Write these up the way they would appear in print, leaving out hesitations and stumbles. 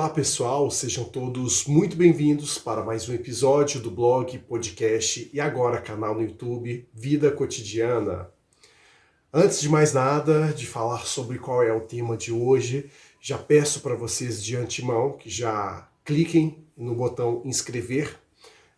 Olá pessoal, sejam todos muito bem-vindos para mais um episódio do blog, podcast e agora canal no YouTube Vida Cotidiana. Antes de mais nada, de falar sobre qual é o tema de hoje, já peço para vocês de antemão que já cliquem no botão inscrever.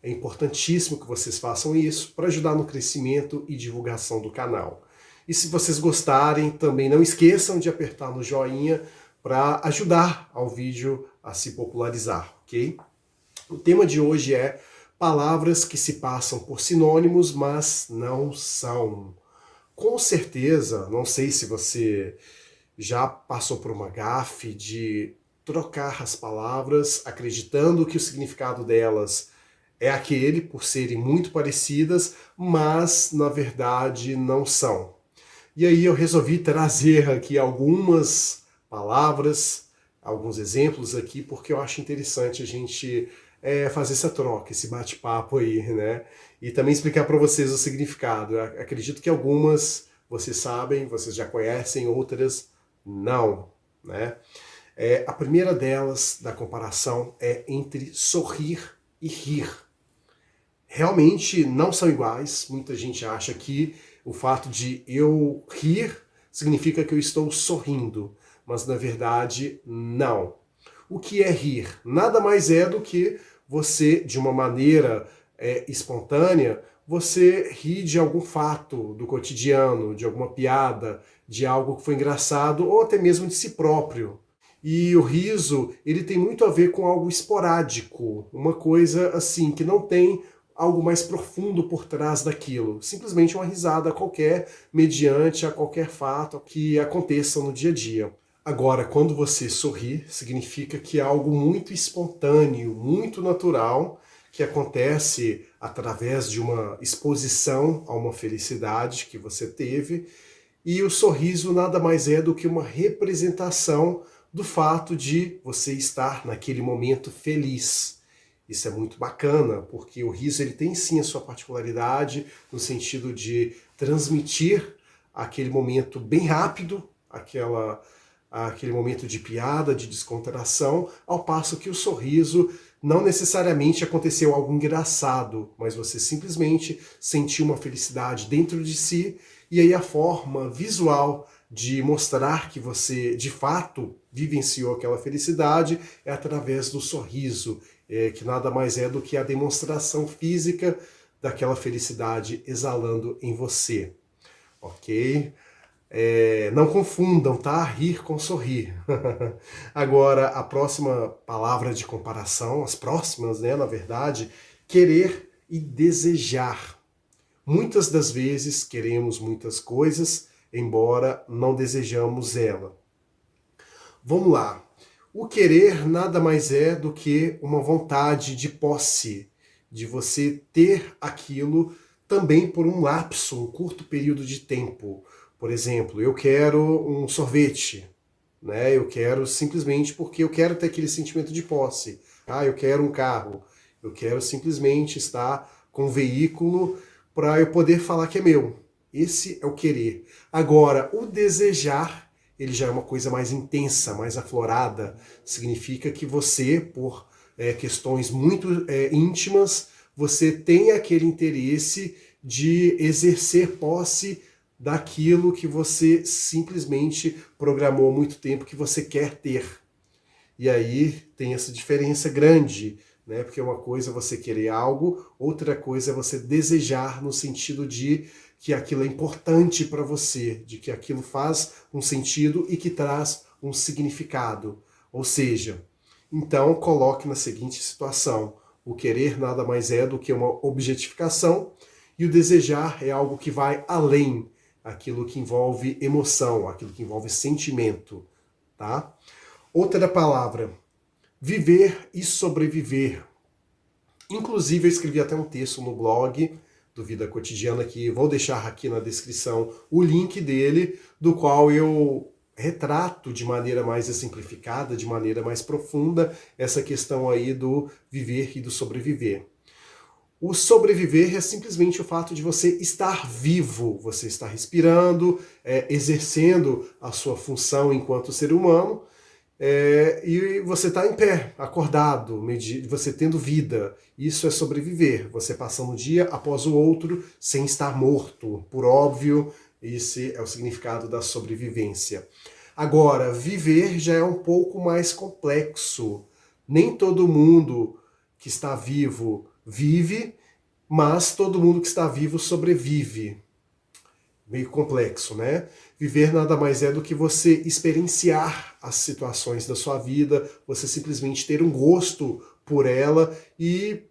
É importantíssimo que vocês façam isso para ajudar no crescimento e divulgação do canal. E se vocês gostarem, também não esqueçam de apertar no joinha para ajudar ao vídeo a se popularizar, ok? O tema de hoje é palavras que se passam por sinônimos, mas não são. Com certeza, não sei se você já passou por uma gafe de trocar as palavras acreditando que o significado delas é aquele, por serem muito parecidas, mas na verdade não são. E aí eu resolvi trazer aqui algumas palavras, alguns exemplos aqui, porque eu acho interessante a gente fazer essa troca, esse bate-papo aí, né? E também explicar para vocês o significado. Eu acredito que algumas vocês sabem, vocês já conhecem, outras não, né? A primeira delas, da comparação, é entre sorrir e rir. Realmente não são iguais. Muita gente acha que o fato de eu rir significa que eu estou sorrindo, mas na verdade não. O que é rir? Nada mais é do que você, de uma maneira espontânea, você ri de algum fato do cotidiano, de alguma piada, de algo que foi engraçado ou até mesmo de si próprio. E o riso, ele tem muito a ver com algo esporádico, uma coisa assim que não tem algo mais profundo por trás daquilo. Simplesmente uma risada qualquer, mediante a qualquer fato que aconteça no dia a dia. Agora, quando você sorri, significa que é algo muito espontâneo, muito natural, que acontece através de uma exposição a uma felicidade que você teve. E o sorriso nada mais é do que uma representação do fato de você estar naquele momento feliz. Isso é muito bacana, porque o riso ele tem sim a sua particularidade no sentido de transmitir aquele momento bem rápido, aquele momento de piada, de descontração, ao passo que o sorriso não necessariamente aconteceu algo engraçado, mas você simplesmente sentiu uma felicidade dentro de si, e aí a forma visual de mostrar que você de fato vivenciou aquela felicidade é através do sorriso, que nada mais é do que a demonstração física daquela felicidade exalando em você, ok? Não confundam, tá? Rir com sorrir. Agora, a próxima palavra de comparação, as próximas, né, na verdade, querer e desejar. Muitas das vezes queremos muitas coisas, embora não desejamos ela. Vamos lá. O querer nada mais é do que uma vontade de posse, de você ter aquilo também por um lapso, um curto período de tempo. Por exemplo, eu quero um sorvete, né? Eu quero simplesmente porque eu quero ter aquele sentimento de posse. Eu quero um carro, eu quero simplesmente estar com um veículo para eu poder falar que é meu. Esse é o querer. Agora, o desejar, ele já é uma coisa mais intensa, mais aflorada. Significa que você, por questões muito íntimas, você tem aquele interesse de exercer posse daquilo que você simplesmente programou há muito tempo que você quer ter. E aí tem essa diferença grande, né? Porque uma coisa é você querer algo, outra coisa é você desejar no sentido de que aquilo é importante para você, de que aquilo faz um sentido e que traz um significado. Ou seja, então coloque na seguinte situação: o querer nada mais é do que uma objetificação e o desejar é algo que vai além, aquilo que envolve emoção, aquilo que envolve sentimento, tá? Outra palavra, viver e sobreviver. Inclusive eu escrevi até um texto no blog do Vida Cotidiana, que vou deixar aqui na descrição o link dele, do qual eu retrato de maneira mais simplificada, de maneira mais profunda, essa questão aí do viver e do sobreviver. O sobreviver é simplesmente o fato de você estar vivo, você estar respirando, exercendo a sua função enquanto ser humano, e você está em pé, acordado, você tendo vida. Isso é sobreviver, você passando um dia após o outro sem estar morto. Por óbvio, esse é o significado da sobrevivência. Agora, viver já é um pouco mais complexo. Nem todo mundo que está vivo vive, mas todo mundo que está vivo sobrevive. Meio complexo, né? Viver nada mais é do que você experienciar as situações da sua vida, você simplesmente ter um gosto por ela e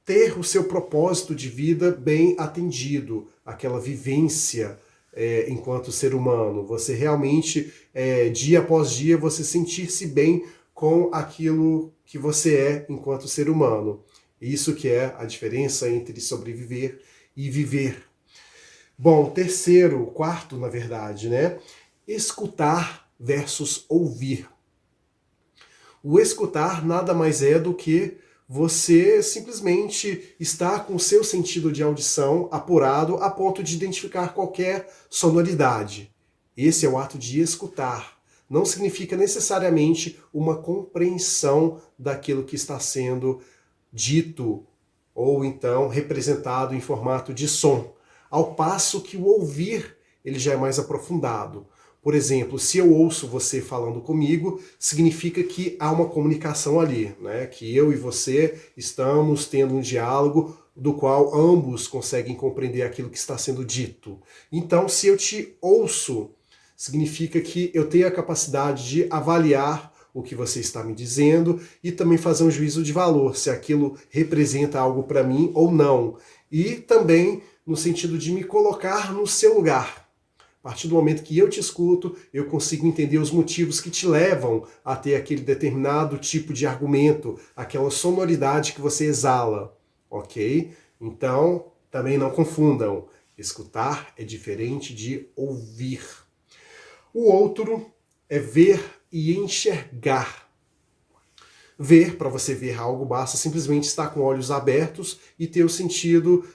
ter o seu propósito de vida bem atendido, aquela vivência enquanto ser humano. Você realmente, dia após dia, você sentir-se bem com aquilo que você é enquanto ser humano. Isso que é a diferença entre sobreviver e viver. Bom, quarto, na verdade, né? Escutar versus ouvir. O escutar nada mais é do que você simplesmente estar com o seu sentido de audição apurado a ponto de identificar qualquer sonoridade. Esse é o ato de escutar. Não significa necessariamente uma compreensão daquilo que está sendo dito ou então representado em formato de som. Ao passo que o ouvir, ele já é mais aprofundado. Por exemplo, se eu ouço você falando comigo, significa que há uma comunicação ali, né? Que eu e você estamos tendo um diálogo do qual ambos conseguem compreender aquilo que está sendo dito. Então, se eu te ouço, significa que eu tenho a capacidade de avaliar o que você está me dizendo e também fazer um juízo de valor, se aquilo representa algo para mim ou não. E também no sentido de me colocar no seu lugar. A partir do momento que eu te escuto, eu consigo entender os motivos que te levam a ter aquele determinado tipo de argumento, aquela sonoridade que você exala, ok? Então, também não confundam. Escutar é diferente de ouvir. O outro é ver e enxergar. Ver, para você ver algo, basta simplesmente estar com olhos abertos e ter o sentido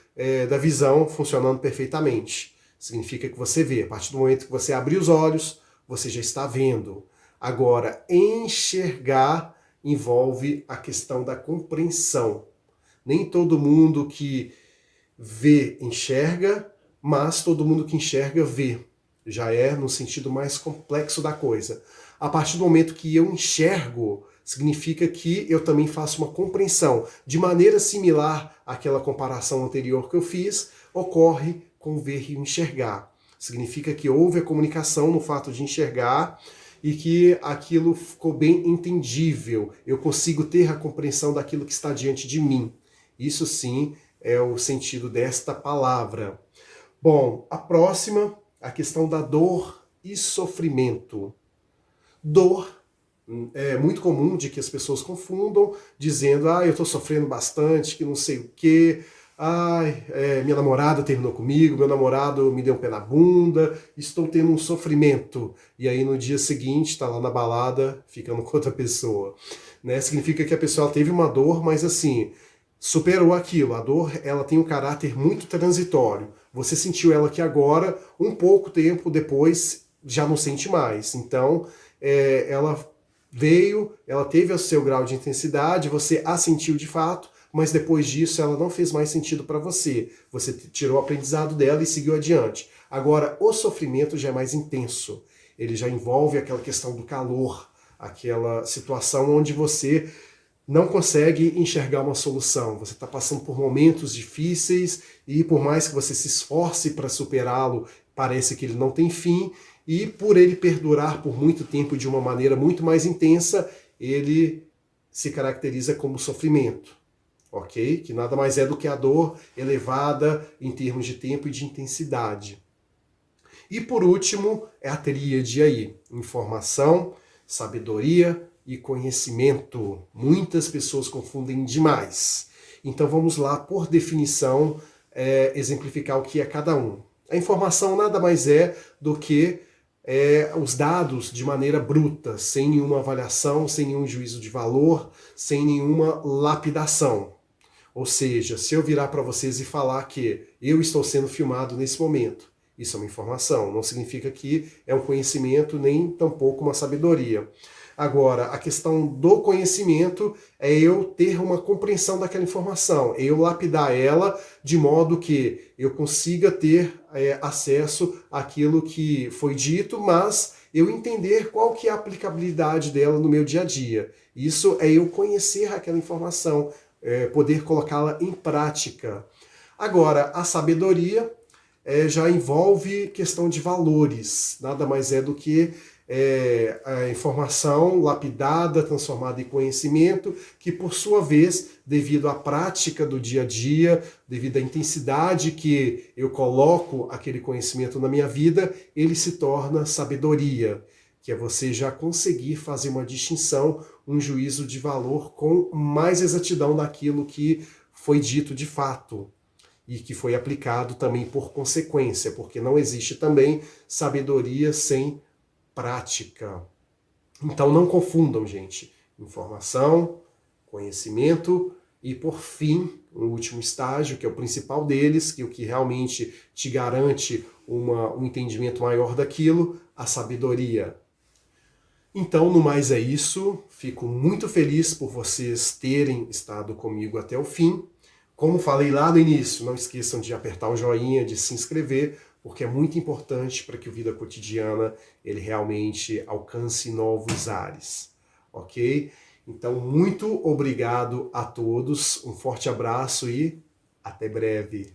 da visão funcionando perfeitamente. Significa que você vê. A partir do momento que você abrir os olhos, você já está vendo. Agora, enxergar envolve a questão da compreensão. Nem todo mundo que vê enxerga, mas todo mundo que enxerga vê. Já é no sentido mais complexo da coisa. A partir do momento que eu enxergo, significa que eu também faço uma compreensão. De maneira similar àquela comparação anterior que eu fiz, ocorre com ver e enxergar. Significa que houve a comunicação no fato de enxergar e que aquilo ficou bem entendível. Eu consigo ter a compreensão daquilo que está diante de mim. Isso sim é o sentido desta palavra. Bom, a próxima, a questão da dor e sofrimento. Dor é muito comum de que as pessoas confundam, dizendo, eu estou sofrendo bastante, que não sei o quê, minha namorada terminou comigo, meu namorado me deu um pé na bunda, estou tendo um sofrimento. E aí no dia seguinte está lá na balada, ficando com outra pessoa. Né? Significa que a pessoa teve uma dor, mas assim, superou aquilo. A dor, ela tem um caráter muito transitório. Você sentiu ela aqui agora, um pouco tempo depois já não sente mais. Então, ela veio, ela teve o seu grau de intensidade, você a sentiu de fato, mas depois disso ela não fez mais sentido para você. Você tirou o aprendizado dela e seguiu adiante. Agora, o sofrimento já é mais intenso. Ele já envolve aquela questão do calor, aquela situação onde você não consegue enxergar uma solução. Você está passando por momentos difíceis e por mais que você se esforce para superá-lo, parece que ele não tem fim. E por ele perdurar por muito tempo de uma maneira muito mais intensa, ele se caracteriza como sofrimento, ok? Que nada mais é do que a dor elevada em termos de tempo e de intensidade. E por último, é a tríade aí, informação, sabedoria e conhecimento. Muitas pessoas confundem demais. Então vamos lá, por definição, exemplificar o que é cada um. A informação nada mais é do que os dados de maneira bruta, sem nenhuma avaliação, sem nenhum juízo de valor, sem nenhuma lapidação. Ou seja, se eu virar para vocês e falar que eu estou sendo filmado nesse momento, isso é uma informação, não significa que é um conhecimento nem tampouco uma sabedoria. Agora, a questão do conhecimento é eu ter uma compreensão daquela informação, é eu lapidar ela de modo que eu consiga ter acesso àquilo que foi dito, mas eu entender qual que é a aplicabilidade dela no meu dia a dia. Isso é eu conhecer aquela informação, poder colocá-la em prática. Agora, a sabedoria já envolve questão de valores, nada mais é do que a informação lapidada, transformada em conhecimento, que por sua vez, devido à prática do dia a dia, devido à intensidade que eu coloco aquele conhecimento na minha vida, ele se torna sabedoria, que é você já conseguir fazer uma distinção, um juízo de valor com mais exatidão daquilo que foi dito de fato e que foi aplicado também por consequência, porque não existe também sabedoria sem prática. Então não confundam, gente. Informação, conhecimento e, por fim, o último estágio, que é o principal deles, que é o que realmente te garante um entendimento maior daquilo, a sabedoria. Então, no mais é isso. Fico muito feliz por vocês terem estado comigo até o fim. Como falei lá no início, não esqueçam de apertar o joinha, de se inscrever, porque é muito importante para que o Vida Cotidiana ele realmente alcance novos ares, ok? Então, muito obrigado a todos, um forte abraço e até breve.